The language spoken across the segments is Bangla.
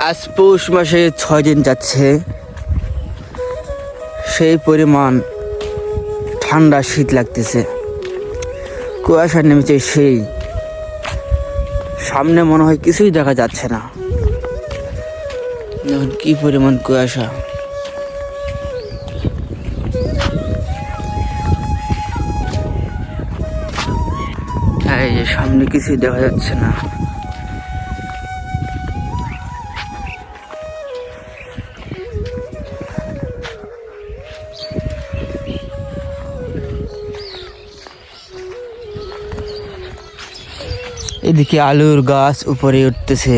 আজ পৌষ মাসে 6 দিন যাচ্ছে, সেই পরিমাণ ঠান্ডা শীত লাগতেছে, কুয়াশা নেমেছে, সেই সামনে মনে হয় কিছুই দেখা যাচ্ছে না। দেখুন কি পরিমাণ কুয়াশা। এই যে সামনে কিছুই দেখা যাচ্ছে না। এদিকে আলুর গাছ উপরে উঠতেছে।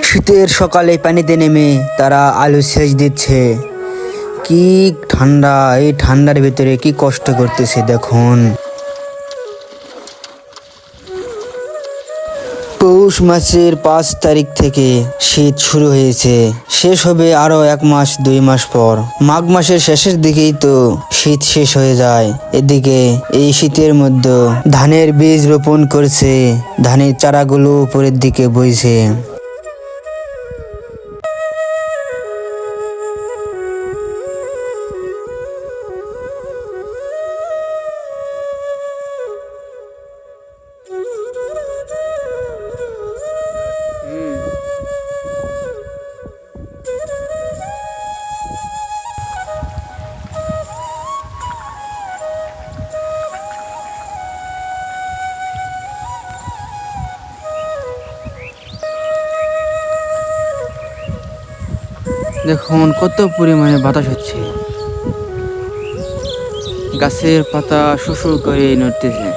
শীতের সকালে পানিতে নেমে তারা আলু সেচ দিচ্ছে। কি ঠান্ডা, এই ঠান্ডার ভিতরে কি কষ্ট করতেছে দেখুন। পৌষ মাসের 5 তারিখ থেকে শীত শুরু হয়েছে, শেষ হবে আরো 1 মাস 2 মাস পর। মাঘ মাসের শেষের দিকেই তো শীত শেষ হয়ে যায়। এদিকে এই শীতের মধ্যে ধানের বীজ রোপণ করছে, ধানের চারাগুলো উপরের দিকে বইছে। দেখুন কত পরিমাণে বাতাস হচ্ছে, গাছের পাতা শু শু করে নড়তেছে।